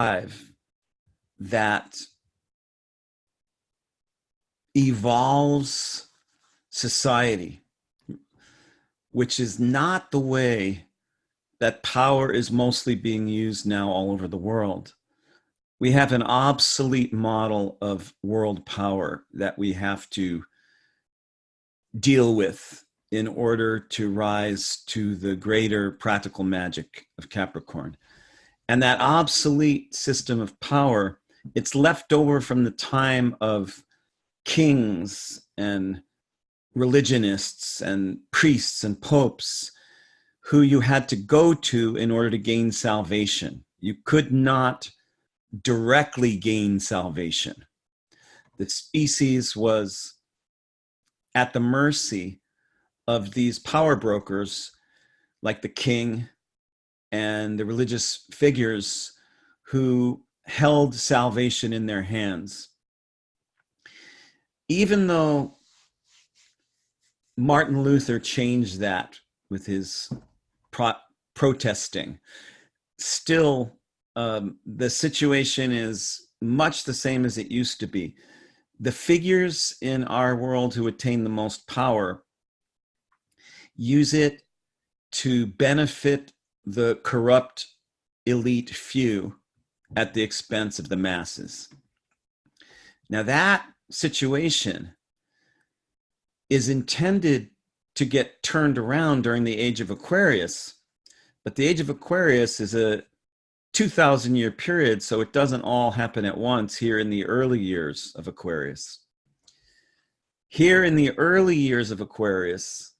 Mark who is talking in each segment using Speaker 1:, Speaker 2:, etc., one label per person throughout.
Speaker 1: that evolves society, which is not the way that power is mostly being used now all over the world. We have an obsolete model of world power that we have to deal with in order to rise to the greater practical magic of Capricorn. And that obsolete system of power, it's left over from the time of kings and religionists and priests and popes who you had to go to in order to gain salvation. You could not directly gain salvation. The species was at the mercy of these power brokers like the king and the religious figures who held salvation in their hands. Even though Martin Luther changed that with his protesting, still the situation is much the same as it used to be. The figures in our world who attain the most power use it to benefit the corrupt elite few at the expense of the masses. Now that situation is intended to get turned around during the Age of Aquarius, but the Age of Aquarius is a 2,000-year period, so it doesn't all happen at once here in the early years of Aquarius. Here in the early years of Aquarius,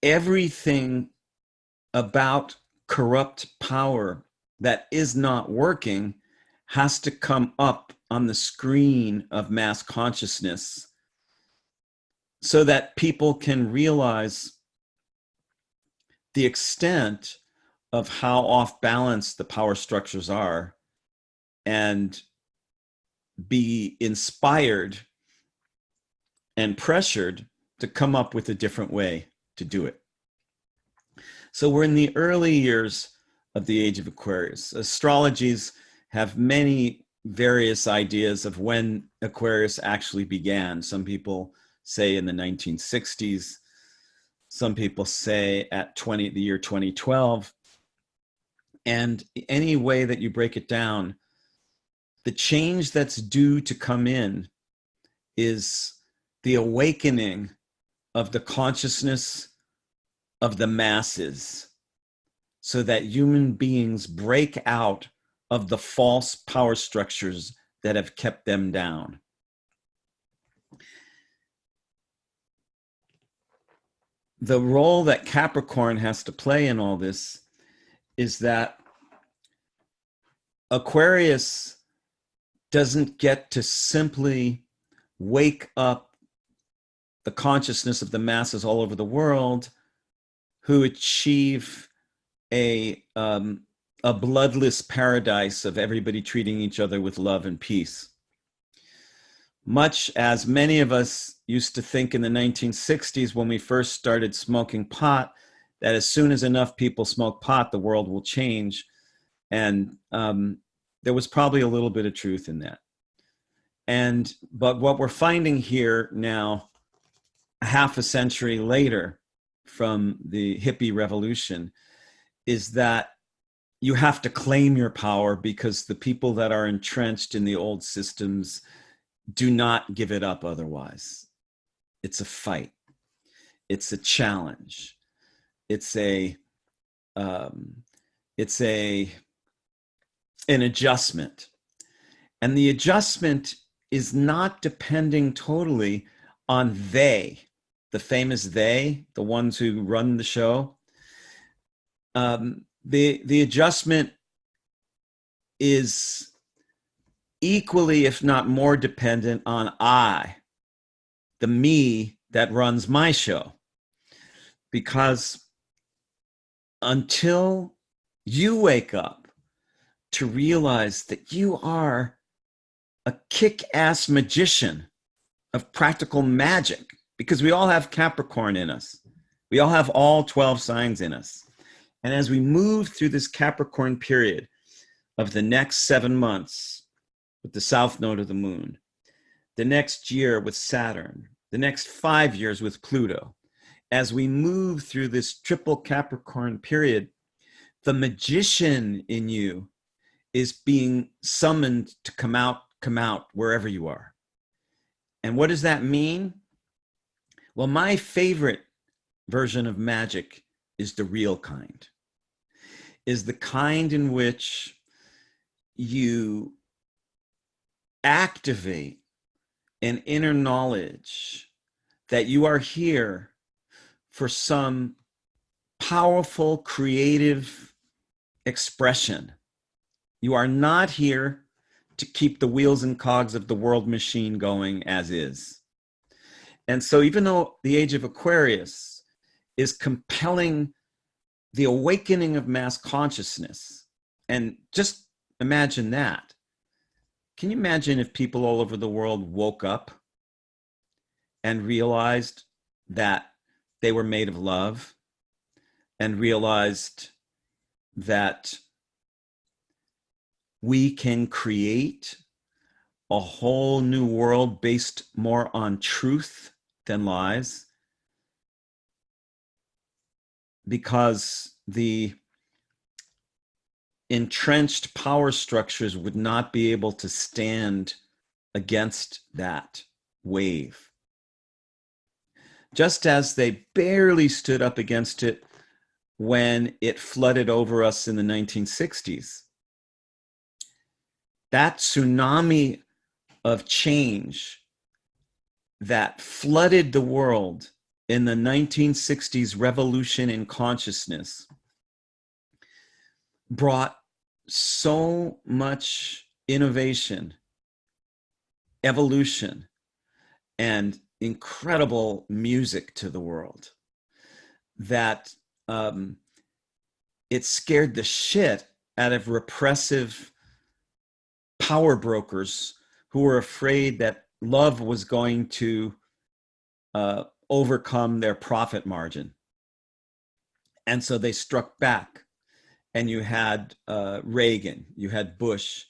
Speaker 1: everything about corrupt power that is not working has to come up on the screen of mass consciousness so that people can realize the extent of how off balance the power structures are and be inspired and pressured to come up with a different way to do it. So we're in the early years of the Age of Aquarius. Astrologies have many various ideas of when Aquarius actually began. Some people say in the 1960s. Some people say at the year 2012. And any way that you break it down, the change that's due to come in is the awakening of the consciousness of the masses so that human beings break out of the false power structures that have kept them down. The role that Capricorn has to play in all this is that Aquarius doesn't get to simply wake up the consciousness of the masses all over the world who achieve a bloodless paradise of everybody treating each other with love and peace. Much as many of us used to think in the 1960s when we first started smoking pot, that as soon as enough people smoke pot, the world will change. And there was probably a little bit of truth in that. But what we're finding here now, half a century later from the hippie revolution, is that you have to claim your power because the people that are entrenched in the old systems do not give it up otherwise. It's a fight. It's a challenge. It's an adjustment. And the adjustment is not depending totally on they, the famous they, the ones who run the show. The adjustment is equally, if not more, dependent on I, the me that runs my show. Because until you wake up to realize that you are a kick-ass magician of practical magic, because we all have Capricorn in us. We all have all 12 signs in us. And as we move through this Capricorn period of the next 7 months with the south node of the moon, the next year with Saturn, the next 5 years with Pluto, as we move through this triple Capricorn period, the magician in you is being summoned to come out wherever you are. And what does that mean? Well, my favorite version of magic is the real kind, is the kind in which you activate an inner knowledge that you are here for some powerful, creative expression. You are not here to keep the wheels and cogs of the world machine going as is. And so even though the Age of Aquarius is compelling the awakening of mass consciousness, and just imagine that. Can you imagine if people all over the world woke up and realized that they were made of love, and realized that we can create a whole new world based more on truth than lies, because the entrenched power structures would not be able to stand against that wave. Just as they barely stood up against it when it flooded over us in the 1960s. That tsunami of change that flooded the world in the 1960s revolution in consciousness brought so much innovation, evolution, and incredible music to the world that it scared the shit out of repressive power brokers who were afraid that love was going to overcome their profit margin. And so they struck back. And you had Reagan, you had Bush,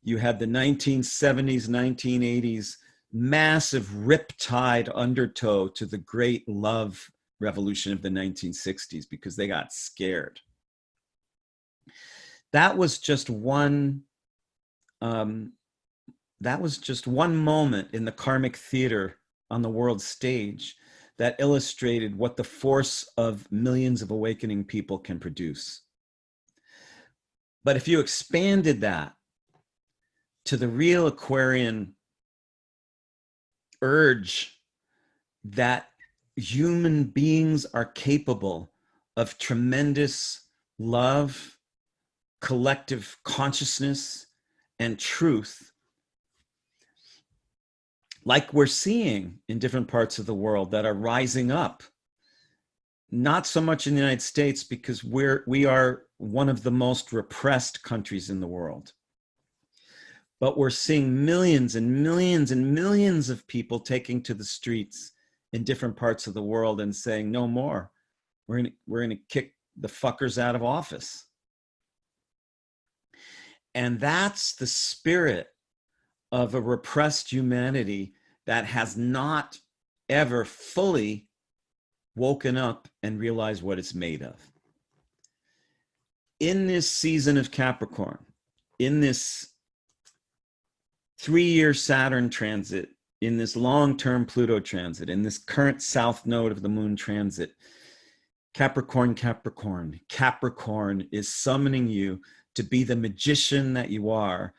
Speaker 1: you had the 1970s, 1980s massive riptide undertow to the great love revolution of the 1960s because they got scared. That was just one moment in the karmic theater on the world stage that illustrated what the force of millions of awakening people can produce. But if you expanded that to the real Aquarian urge that human beings are capable of tremendous love, collective consciousness, and truth, like we're seeing in different parts of the world that are rising up. Not so much in the United States, because we are one of the most repressed countries in the world. But we're seeing millions and millions and millions of people taking to the streets in different parts of the world and saying, no more. We're going to kick the fuckers out of office. And that's the spirit of a repressed humanity that has not ever fully woken up and realized what it's made of. In this season of Capricorn, in this 3-year Saturn transit, in this long-term Pluto transit, in this current south node of the moon transit, Capricorn is summoning you to be the magician that you are,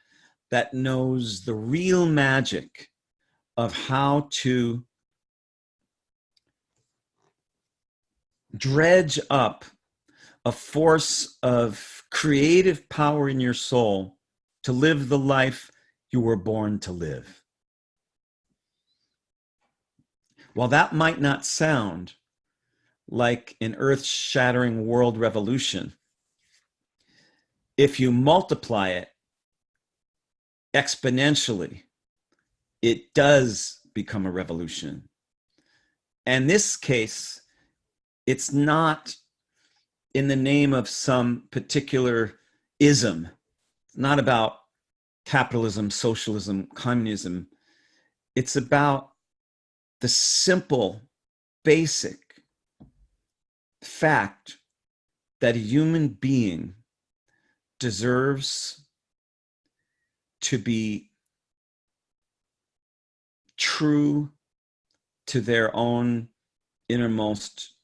Speaker 1: that knows the real magic of how to dredge up a force of creative power in your soul to live the life you were born to live. While that might not sound like an earth-shattering world revolution, if you multiply it exponentially, it does become a revolution. And in this case, it's not in the name of some particular ism. It's not about capitalism, socialism, communism. It's about the simple, basic fact that a human being deserves to be true to their own innermost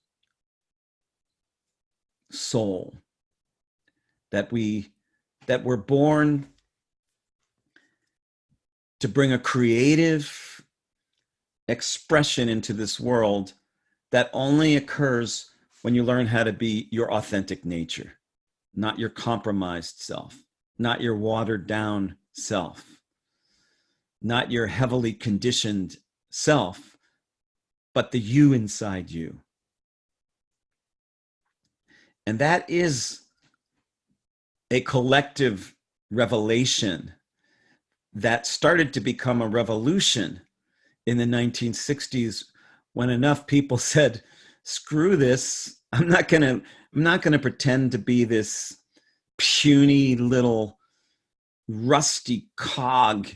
Speaker 1: soul, that we're born to bring a creative expression into this world that only occurs when you learn how to be your authentic nature, not your compromised self, not your watered down self, not your heavily conditioned self, but the you inside you. And that is a collective revelation that started to become a revolution in the 1960s, when enough people said, screw this, I'm not gonna pretend to be this puny little rusty cog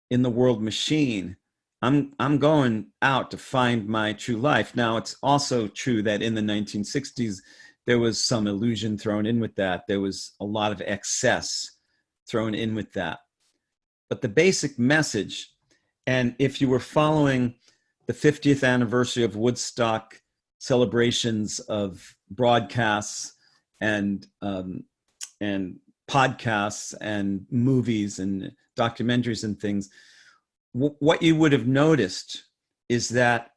Speaker 1: in the world machine. I'm going out to find my true life. Now, it's also true that in the 1960s, there was some illusion thrown in with that. There was a lot of excess thrown in with that. But the basic message, and if you were following the 50th anniversary of Woodstock celebrations of broadcasts and podcasts and movies and documentaries and things, what you would have noticed is that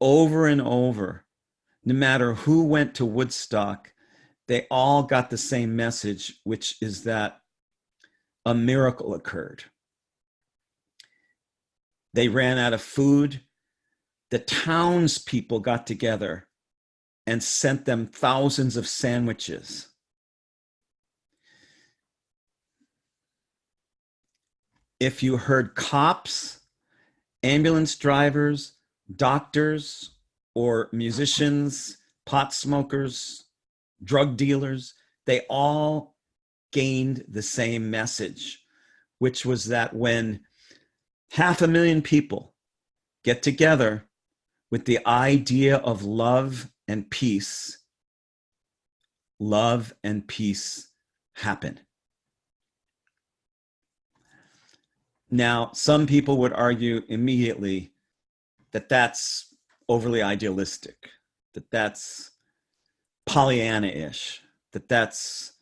Speaker 1: over and over, no matter who went to Woodstock, they all got the same message, which is that a miracle occurred. They ran out of food. The townspeople got together and sent them thousands of sandwiches. If you heard cops, ambulance drivers, doctors, or musicians, pot smokers, drug dealers, they all gained the same message, which was that when 500,000 people get together with the idea of love and peace happen. Now, some people would argue immediately that that's overly idealistic, that that's Pollyanna-ish, that that's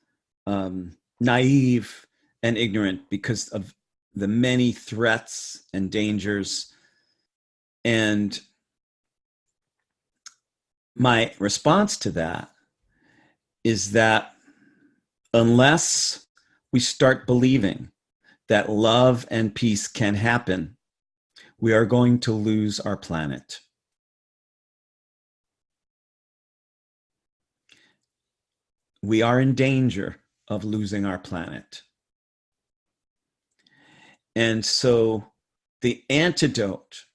Speaker 1: naive and ignorant because of the many threats and dangers. And my response to that is that unless we start believing that love and peace can happen, we are going to lose our planet. We are in danger of losing our planet. And so the antidote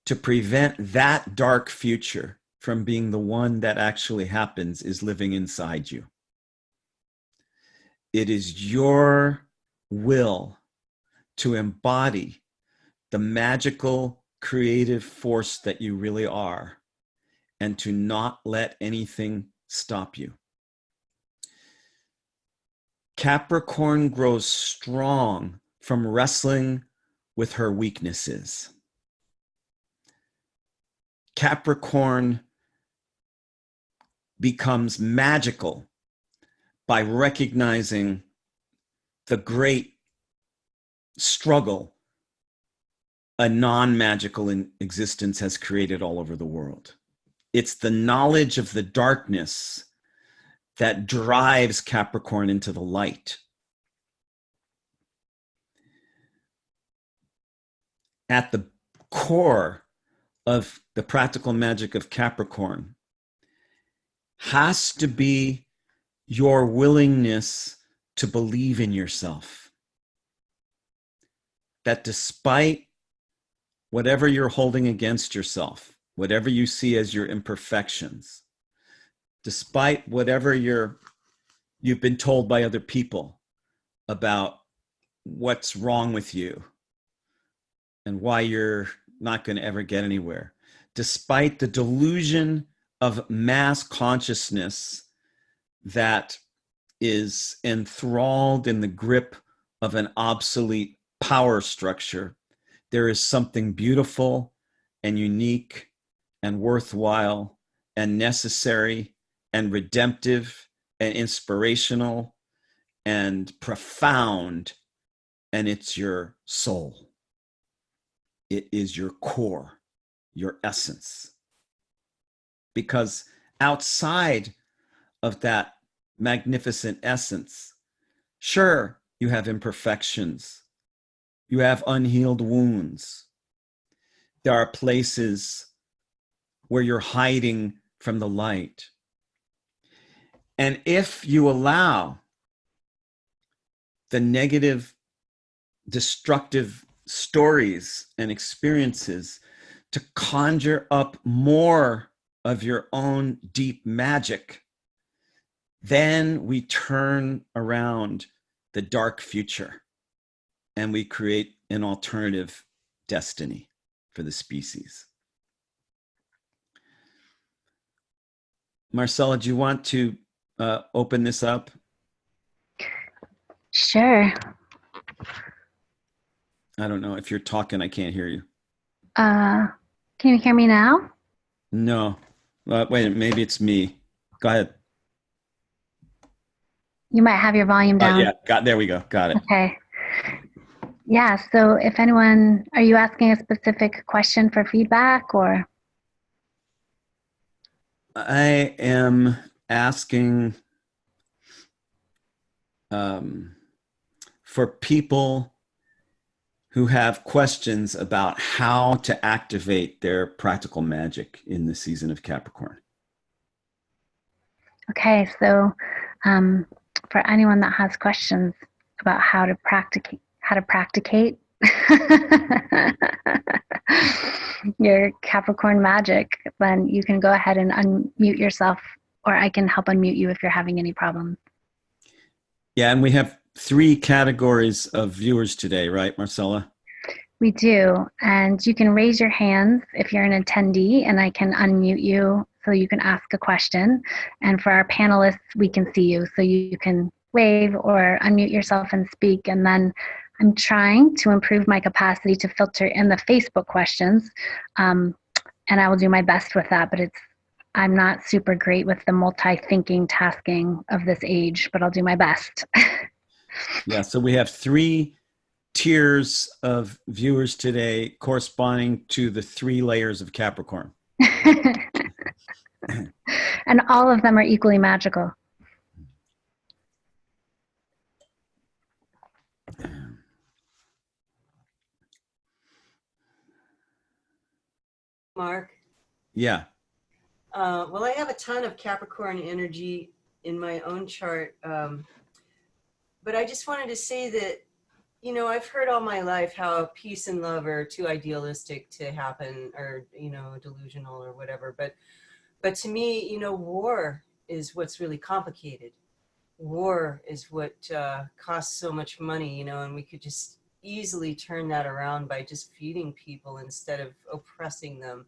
Speaker 1: to prevent that dark future from being the one that actually happens is living inside you. It is your will to embody the magical creative force that you really are, and to not let anything stop you. Capricorn grows strong from wrestling with her weaknesses. Capricorn becomes magical by recognizing the great struggle a non-magical existence has created all over the world. It's the knowledge of the darkness that drives Capricorn into the light. At the core of the practical magic of Capricorn has to be your willingness to believe in yourself. That despite whatever you're holding against yourself, whatever you see as your imperfections, despite whatever you've been told by other people about what's wrong with you and why you're not going to ever get anywhere, despite the delusion of mass consciousness that is enthralled in the grip of an obsolete power structure, there is something beautiful and unique and worthwhile and necessary and redemptive and inspirational and profound, and it's your soul. It is your core, your essence. Because outside of that magnificent essence, sure, you have imperfections, you have unhealed wounds. There are places where you're hiding from the light. And if you allow the negative, destructive stories and experiences to conjure up more of your own deep magic, then we turn around the dark future and we create an alternative destiny for the species. Marcella, do you want to open this up?
Speaker 2: Sure.
Speaker 1: I don't know. If you're talking, I can't hear you.
Speaker 2: Can you hear me now?
Speaker 1: No. Wait, maybe it's me. Go ahead.
Speaker 2: You might have your volume down.
Speaker 1: Yeah, there we go. Got it.
Speaker 2: Okay. Yeah, so if anyone, are you asking a specific question for feedback or?
Speaker 1: I am asking for people who have questions about how to activate their practical magic in the season of Capricorn.
Speaker 2: Okay, so for anyone that has questions about how to practicate your Capricorn magic, then you can go ahead and unmute yourself, or I can help unmute you if you're having any problems.
Speaker 1: Yeah, and we have 3 categories of viewers today, right, Marcella?
Speaker 2: We do, and you can raise your hands if you're an attendee, and I can unmute you so you can ask a question. And for our panelists, we can see you, so you can wave or unmute yourself and speak. And then I'm trying to improve my capacity to filter in the Facebook questions, and I will do my best with that, but I'm not super great with the multi-thinking tasking of this age, but I'll do my best.
Speaker 1: Yeah, so we have 3 tiers of viewers today corresponding to the 3 layers of Capricorn.
Speaker 2: And all of them are equally magical.
Speaker 3: Mark?
Speaker 1: Yeah.
Speaker 3: Well, I have a ton of Capricorn energy in my own chart. But I just wanted to say that, you know, I've heard all my life how peace and love are too idealistic to happen, or, you know, delusional or whatever. But to me, you know, war is what's really complicated. War is what costs so much money, you know, and we could just easily turn that around by just feeding people instead of oppressing them,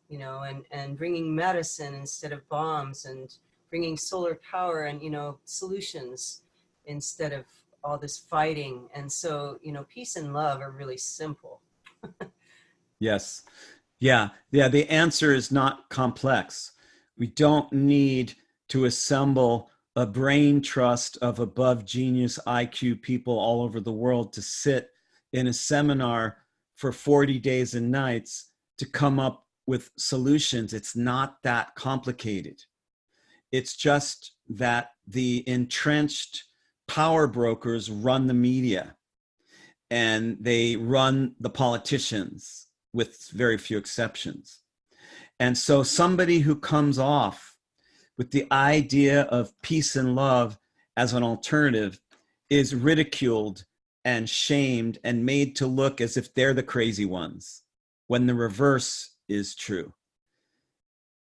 Speaker 3: you know, and bringing medicine instead of bombs, and bringing solar power and, you know, solutions instead of all this fighting. And so, you know, peace and love are really simple.
Speaker 1: Yes. Yeah. The answer is not complex. We don't need to assemble a brain trust of above genius IQ people all over the world to sit in a seminar for 40 days and nights to come up with solutions. It's not that complicated. It's just that the entrenched power brokers run the media and they run the politicians, with very few exceptions. And so somebody who comes off with the idea of peace and love as an alternative is ridiculed and shamed and made to look as if they're the crazy ones, when the reverse is true.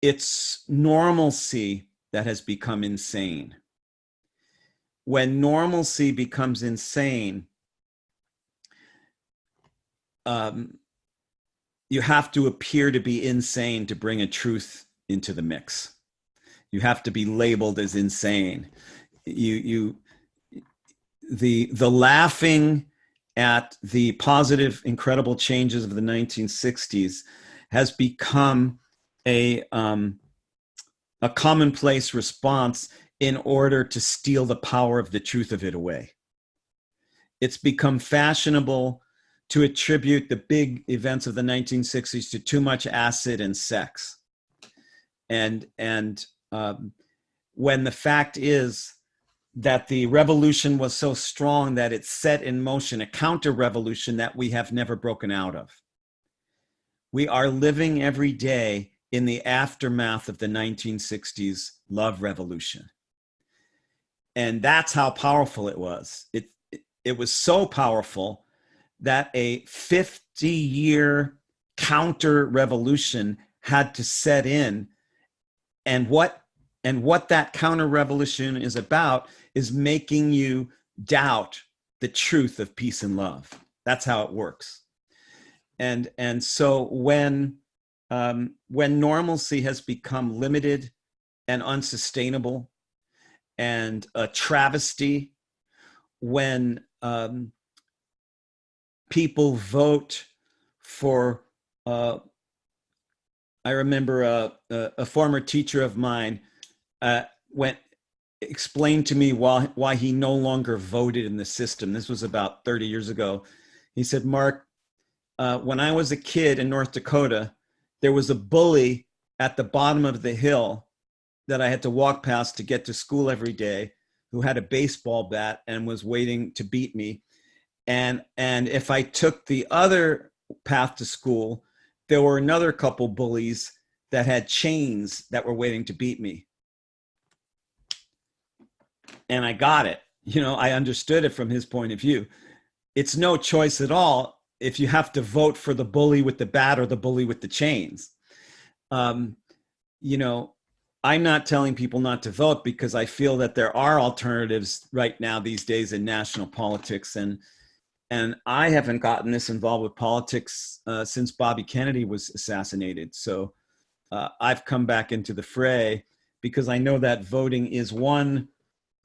Speaker 1: it's normalcy that has become insane. When normalcy becomes insane, you have to appear to be insane to bring a truth into the mix. You have to be labeled as insane. The laughing at the positive, incredible changes of the 1960s has become a commonplace response in order to steal the power of the truth of it away. It's become fashionable to attribute the big events of the 1960s to too much acid and sex. And when the fact is that the revolution was so strong that it set in motion a counter-revolution that we have never broken out of. We are living every day in the aftermath of the 1960s love revolution. And that's how powerful it was. It was so powerful that a 50-year counter-revolution had to set in. And what that counter-revolution is about is making you doubt the truth of peace and love. That's how it works. And so when normalcy has become limited and unsustainable and a travesty, when people vote for, I remember a former teacher of mine explained to me why he no longer voted in the system. This was about 30 years ago. He said, Mark, when I was a kid in North Dakota, there was a bully at the bottom of the hill that I had to walk past to get to school every day, who had a baseball bat and was waiting to beat me. And if I took the other path to school, there were another couple bullies that had chains that were waiting to beat me. And I got it. I understood it from his point of view. It's no choice at all if you have to vote for the bully with the bat or the bully with the chains. I'm not telling people not to vote because I feel that there are alternatives right now these days in national politics. And I haven't gotten this involved with politics since Bobby Kennedy was assassinated. So I've come back into the fray because I know that voting is one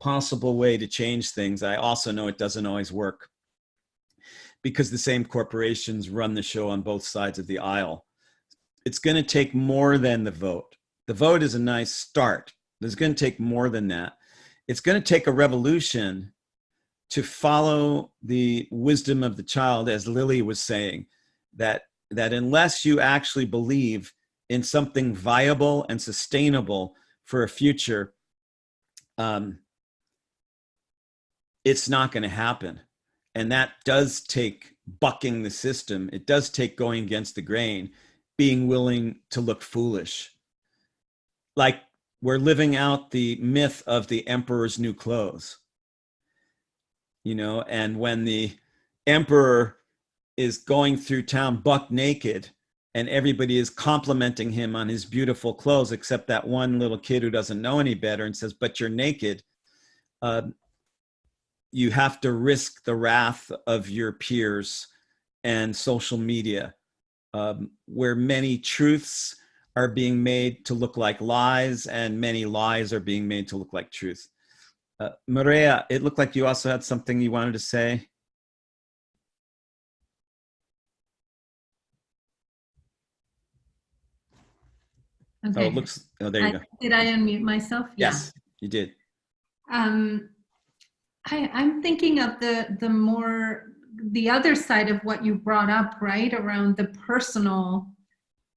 Speaker 1: possible way to change things. I also know it doesn't always work because the same corporations run the show on both sides of the aisle. It's going to take more than the vote. The vote is a nice start. It's going to take more than that. It's going to take a revolution to follow the wisdom of the child, as Lily was saying, that unless you actually believe in something viable and sustainable for a future, it's not going to happen. And that does take bucking the system. It does take going against the grain, being willing to look foolish. Like we're living out the myth of the emperor's new clothes. And when the emperor is going through town buck naked and everybody is complimenting him on his beautiful clothes, except that one little kid who doesn't know any better and says, but you're naked. You have to risk the wrath of your peers and social media, where many truths are being made to look like lies and many lies are being made to look like truth. Maria, it looked like you also had something you wanted to say.
Speaker 4: Okay.
Speaker 1: There you go.
Speaker 4: Did I unmute myself?
Speaker 1: Yes, you did.
Speaker 4: I'm thinking of the other side of what you brought up, right? Around the personal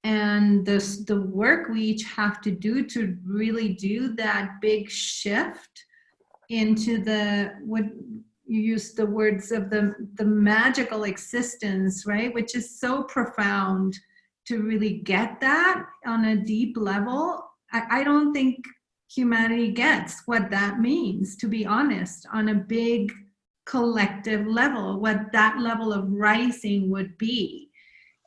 Speaker 4: and the work we each have to do to really do that big shift into what you use the words of the magical existence, right? Which is so profound to really get that on a deep level. I don't think humanity gets what that means, to be honest, on a big collective level, what that level of rising would be.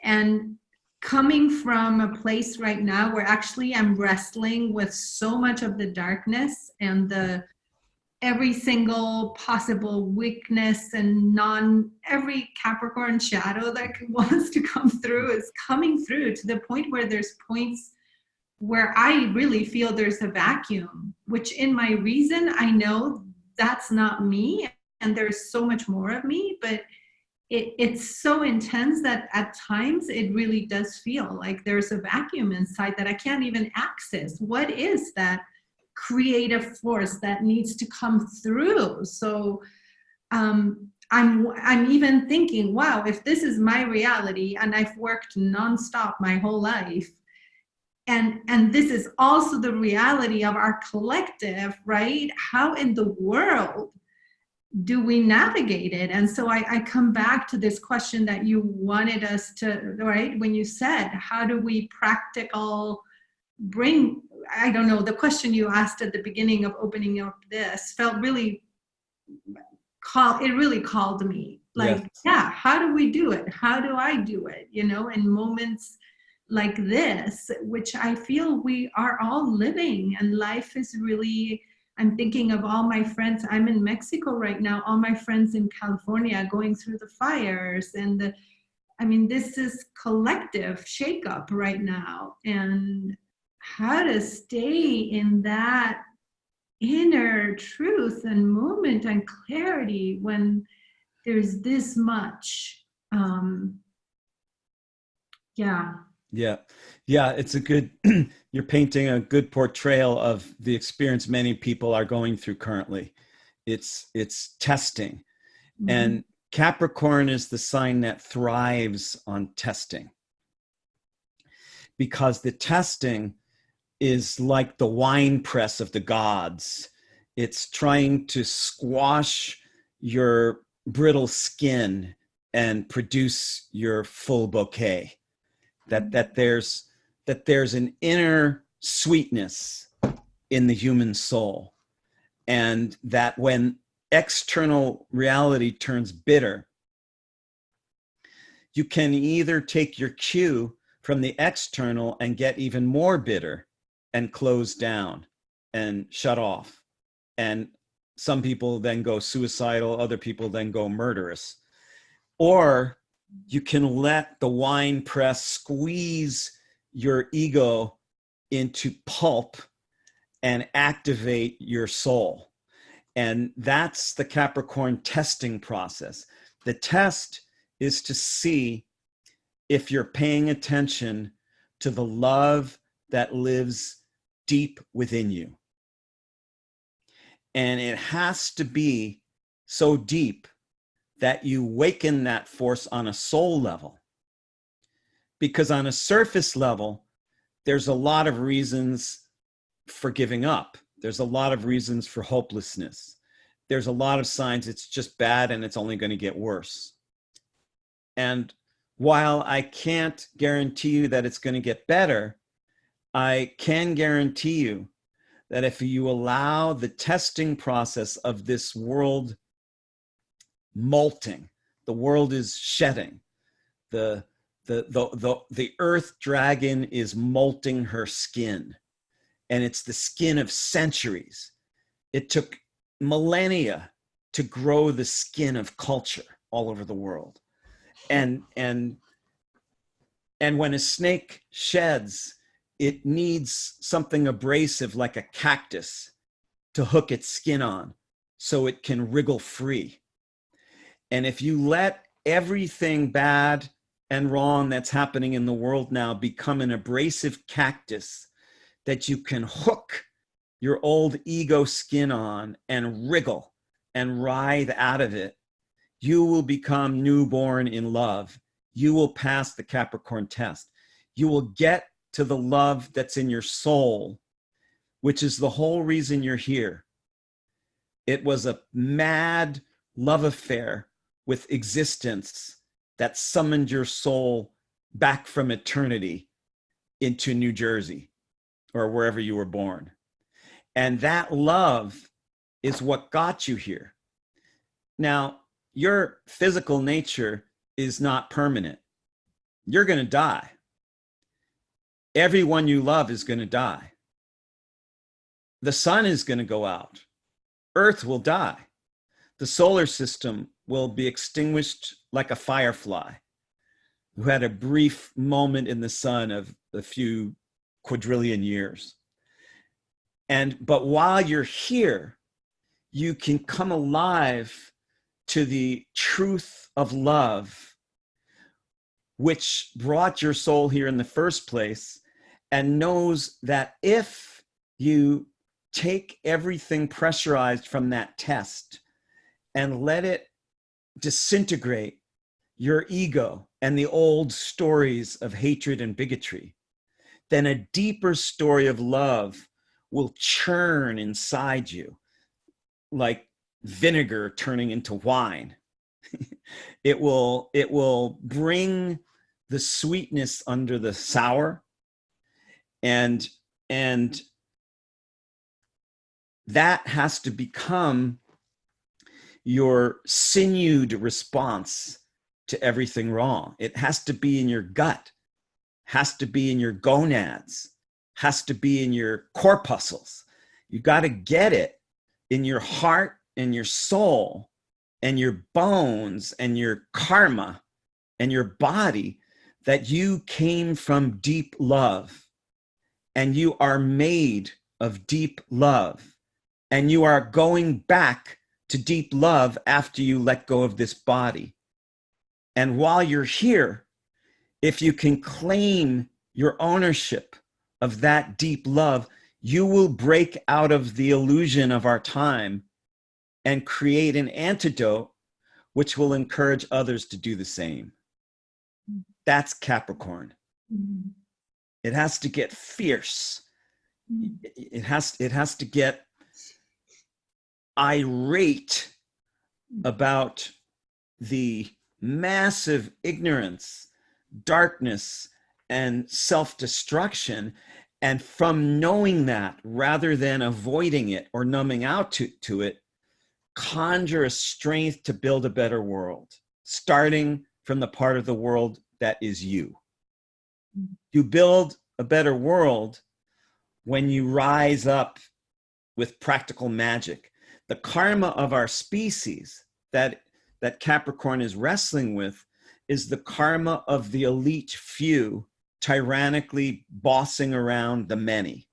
Speaker 4: And coming from a place right now where actually I'm wrestling with so much of the darkness and the every single possible weakness and every Capricorn shadow that wants to come through is coming through to the point where there's points where I really feel there's a vacuum, which in my reason, I know that's not me and there's so much more of me, but it's so intense that at times it really does feel like there's a vacuum inside that I can't even access. What is that creative force that needs to come through? So I'm even thinking, wow, if this is my reality and I've worked nonstop my whole life, and this is also the reality of our collective, right? How in the world do we navigate it? And so I come back to this question that you wanted us to, right? When you said, how do we bring, I don't know, the question you asked at the beginning of opening up this felt really, it really called me. Like,
Speaker 1: Yes.
Speaker 4: yeah, how do we do it? How do I do it? You know, in moments like this, which I feel we are all living, and life is really, I'm thinking of all my friends. I'm in Mexico right now, all my friends in California going through the fires, and this is collective shakeup right now, and how to stay in that inner truth and moment and clarity when there's this much.
Speaker 1: Yeah, it's a good, you're painting a good portrayal of the experience many people are going through currently. It's testing.
Speaker 4: Mm-hmm.
Speaker 1: And Capricorn is the sign that thrives on testing, because the testing is like the wine press of the gods. It's trying to squash your brittle skin and produce your full bouquet. That there's an inner sweetness in the human soul, and that when external reality turns bitter, you can either take your cue from the external and get even more bitter and close down and shut off. And some people then go suicidal, other people then go murderous. Or you can let the wine press squeeze your ego into pulp and activate your soul. And that's the Capricorn testing process. The test is to see if you're paying attention to the love that lives deep within you. And it has to be so deep that you waken that force on a soul level. Because on a surface level, there's a lot of reasons for giving up. There's a lot of reasons for hopelessness. There's a lot of signs it's just bad and it's only going to get worse. And while I can't guarantee you that it's going to get better, I can guarantee you that if you allow the testing process of this world molting, the world is shedding, the earth dragon is molting her skin, and it's the skin of centuries. It took millennia to grow the skin of culture all over the world. And when a snake sheds, it needs something abrasive like a cactus to hook its skin on so it can wriggle free. And if you let everything bad and wrong that's happening in the world now become an abrasive cactus that you can hook your old ego skin on and wriggle and writhe out of it, you will become newborn in love. You will pass the Capricorn test. You will get to the love that's in your soul, which is the whole reason you're here. It was a mad love affair with existence that summoned your soul back from eternity into New Jersey or wherever you were born. And that love is what got you here. Now, your physical nature is not permanent. You're going to die. everyone you love is going to die. The sun is going to go out. Earth will die. The solar system will be extinguished like a firefly who had a brief moment in the sun of a few quadrillion years. But while you're here, you can come alive to the truth of love, which brought your soul here in the first place, and knows that if you take everything pressurized from that test and let it disintegrate your ego and the old stories of hatred and bigotry, then a deeper story of love will churn inside you like vinegar turning into wine. It will bring the sweetness under the sour, and that has to become your sinewed response to everything wrong. It has to be in your gut, has to be in your gonads, has to be in your corpuscles. You got to get it in your heart and your soul and your bones and your karma and your body, that you came from deep love and you are made of deep love, and you are going back to deep love after you let go of this body. And while you're here, if you can claim your ownership of that deep love, you will break out of the illusion of our time and create an antidote which will encourage others to do the same. That's Capricorn.
Speaker 4: Mm-hmm.
Speaker 1: It has to get fierce. Mm-hmm. It has to get irate about the massive ignorance, darkness, and self-destruction. And from knowing that, rather than avoiding it or numbing out to it, conjure a strength to build a better world, starting from the part of the world that is you. You build a better world when you rise up with practical magic. The karma of our species that Capricorn is wrestling with is the karma of the elite few tyrannically bossing around the many.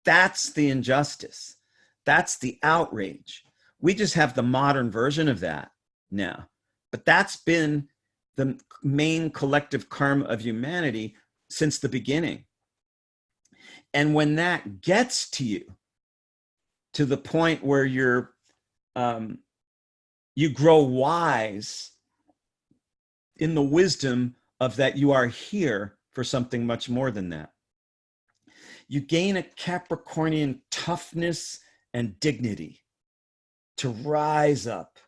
Speaker 1: That's the injustice. That's the outrage. We just have the modern version of that now. But that's been the main collective karma of humanity since the beginning. And when that gets to you, to the point where you grow wise in the wisdom of that you are here for something much more than that, you gain a Capricornian toughness and dignity to rise up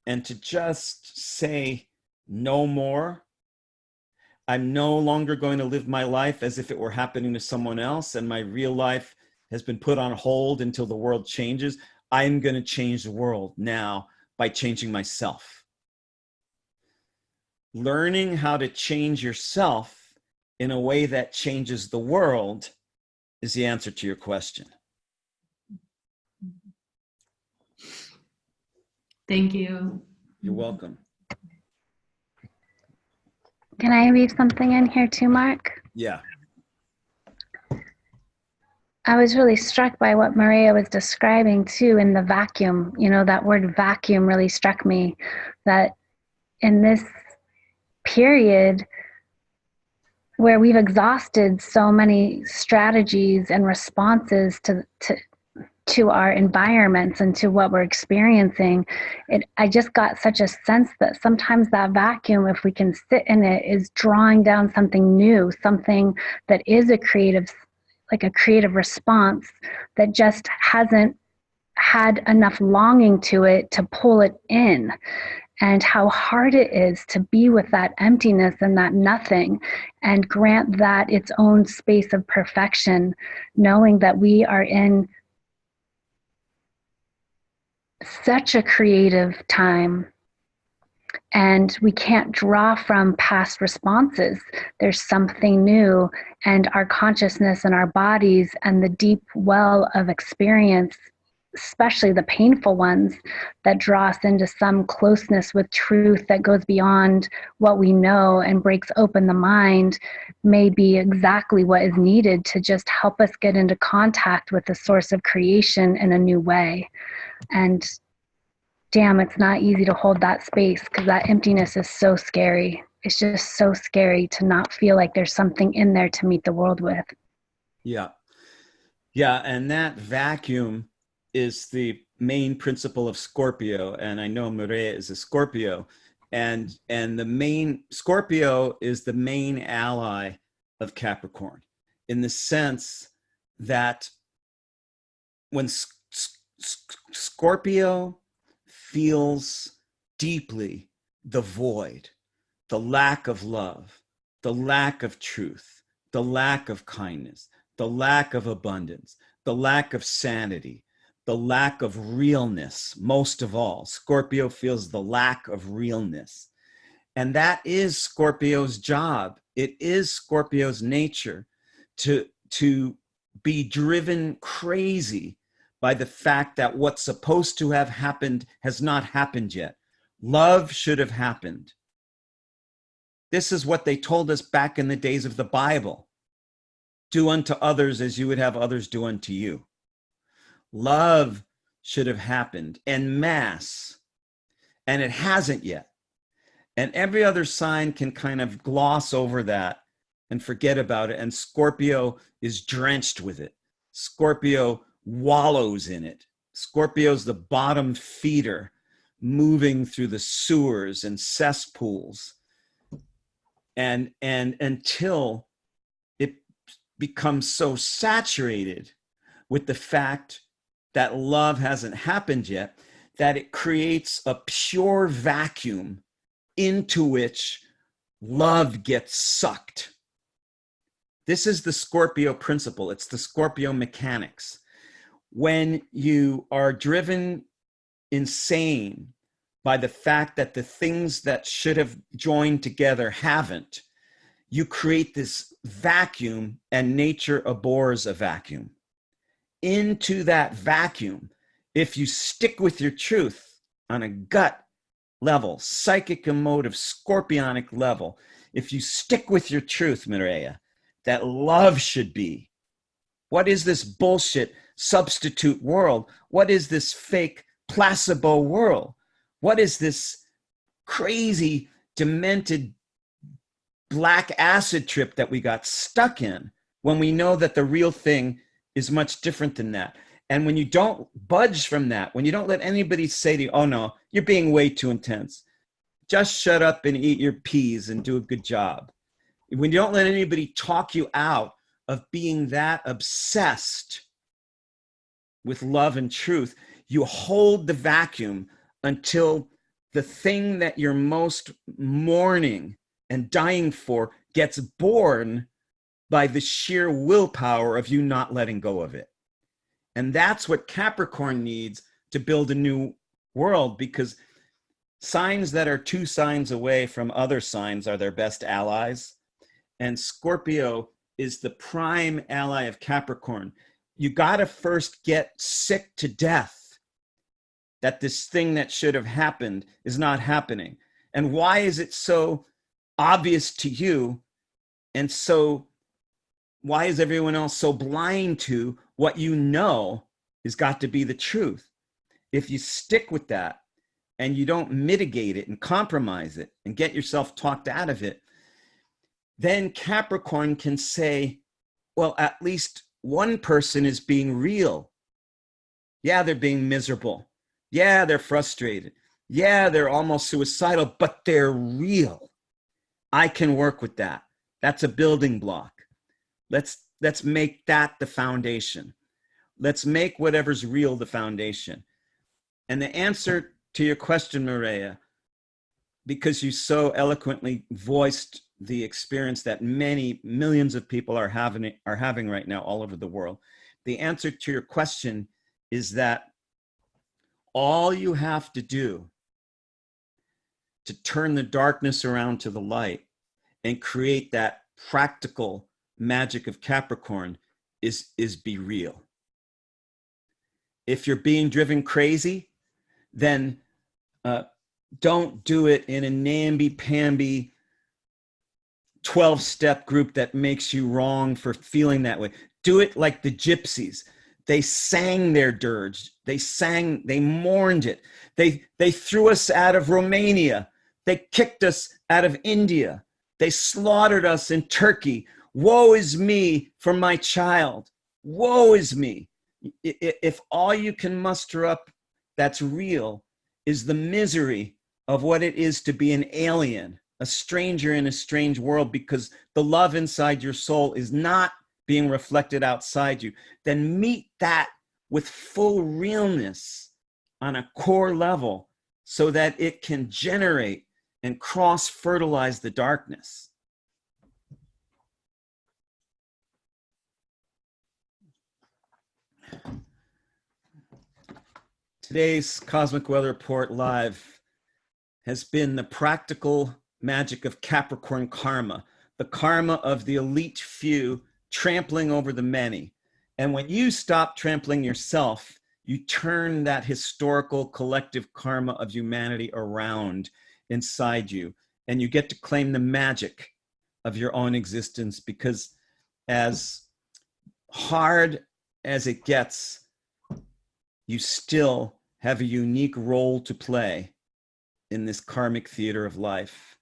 Speaker 1: and to just say, no more. I'm no longer going to live my life as if it were happening to someone else and my real life has been put on hold until the world changes. I'm going to change the world now by changing myself. Learning how to change yourself in a way that changes the world is the answer to your question.
Speaker 4: Thank you.
Speaker 1: You're welcome.
Speaker 2: Can I read something in here too, Mark?
Speaker 1: Yeah.
Speaker 2: I was really struck by what Maria was describing too in the vacuum. You know, that word vacuum really struck me, that in this period where we've exhausted so many strategies and responses to our environments and to what we're experiencing, I just got such a sense that sometimes that vacuum, if we can sit in it, is drawing down something new, something that is a creative response that just hasn't had enough longing to it to pull it in. And how hard it is to be with that emptiness and that nothing and grant that its own space of perfection, knowing that we are in such a creative time and we can't draw from past responses. There's something new, and our consciousness and our bodies and the deep well of experience, especially the painful ones, that draw us into some closeness with truth that goes beyond what we know and breaks open the mind, may be exactly what is needed to just help us get into contact with the source of creation in a new way. And damn, it's not easy to hold that space, because that emptiness is so scary. It's just so scary to not feel like there's something in there to meet the world with.
Speaker 1: Yeah. Yeah. And that vacuum is the main principle of Scorpio. And I know Mireya is a Scorpio. And the main Scorpio is the main ally of Capricorn, in the sense that when Scorpio feels deeply the void, the lack of love, the lack of truth, the lack of kindness, the lack of abundance, the lack of sanity, the lack of realness. Most of all, Scorpio feels the lack of realness. And that is Scorpio's job. It is Scorpio's nature to be driven crazy by the fact that what's supposed to have happened has not happened yet. Love should have happened. This is what they told us back in the days of the Bible. Do unto others as you would have others do unto you. Love should have happened en masse, and it hasn't yet. And every other sign can kind of gloss over that and forget about it. And Scorpio is drenched with it. Scorpio wallows in it. Scorpio's the bottom feeder, moving through the sewers and cesspools. And until it becomes so saturated with the fact that love hasn't happened yet, that it creates a pure vacuum into which love gets sucked. This is the Scorpio principle. It's the Scorpio mechanics. When you are driven insane by the fact that the things that should have joined together haven't, you create this vacuum, and nature abhors a vacuum. Into that vacuum, if you stick with your truth on a gut level, psychic, emotive, scorpionic level, if you stick with your truth, Mireya, that love should be, what is this bullshit substitute world? What is this fake placebo world? What is this crazy, demented black acid trip that we got stuck in, when we know that the real thing is much different than that? And when you don't budge from that, when you don't let anybody say to you, oh no, you're being way too intense, just shut up and eat your peas and do a good job. When you don't let anybody talk you out of being that obsessed with love and truth, you hold the vacuum until the thing that you're most mourning and dying for gets born by the sheer willpower of you not letting go of it. And that's what Capricorn needs to build a new world, because signs that are 2 signs away from other signs are their best allies. And Scorpio is the prime ally of Capricorn. You got to first get sick to death that this thing that should have happened is not happening. And why is it so obvious to you? And so why is everyone else so blind to what you know has got to be the truth? If you stick with that and you don't mitigate it and compromise it and get yourself talked out of it, then Capricorn can say, well, at least one person is being real. Yeah, they're being miserable. Yeah, they're frustrated. Yeah, they're almost suicidal, but they're real. I can work with that. That's a building block. Let's make that the foundation. Let's make whatever's real the foundation. And the answer to your question, Mireya, because you so eloquently voiced the experience that many millions of people are having right now all over the world, the answer to your question is that all you have to do to turn the darkness around to the light and create that practical magic of Capricorn is be real. If you're being driven crazy, then don't do it in a namby-pamby 12-step group that makes you wrong for feeling that way. Do it like the gypsies. They sang their dirge. They mourned it. They threw us out of Romania. They kicked us out of India. They slaughtered us in Turkey. Woe is me for my child. Woe is me. If all you can muster up that's real is the misery of what it is to be an alien, a stranger in a strange world, because the love inside your soul is not being reflected outside you, then meet that with full realness on a core level so that it can generate and cross-fertilize the darkness. Today's Cosmic Weather Report Live has been the practical magic of Capricorn karma, the karma of the elite few trampling over the many. And when you stop trampling yourself, you turn that historical collective karma of humanity around inside you, and you get to claim the magic of your own existence, because as hard as it gets, you still have a unique role to play in this karmic theater of life.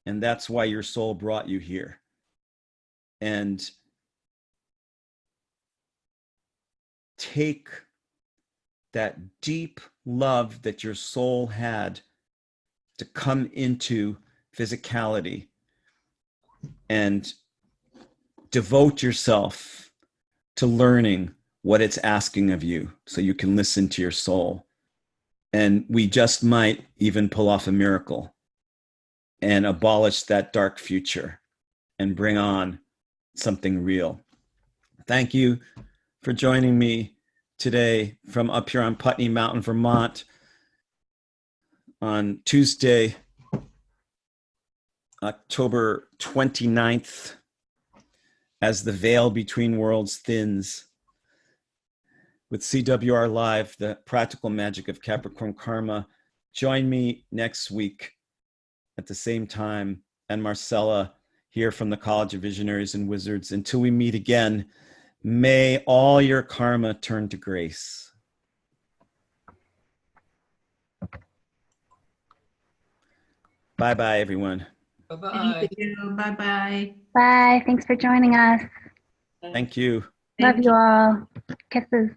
Speaker 1: And that's why your soul brought you here. And take that deep love that your soul had to come into physicality and devote yourself to learning what it's asking of you so you can listen to your soul. And we just might even pull off a miracle and abolish that dark future and bring on something real. Thank you for joining me today from up here on Putney Mountain, Vermont, on Tuesday, October 29th, as the veil between worlds thins, with CWR Live, the practical magic of Capricorn karma. Join me next week at the same time, and Marcella here from the College of Visionaries and Wizards. Until we meet again, may all your karma turn to grace. Bye-bye, everyone.
Speaker 3: Bye-bye.
Speaker 4: Thank you. Bye-bye.
Speaker 2: Bye. Thanks for joining us.
Speaker 1: Thank you.
Speaker 2: Love you all. Kisses.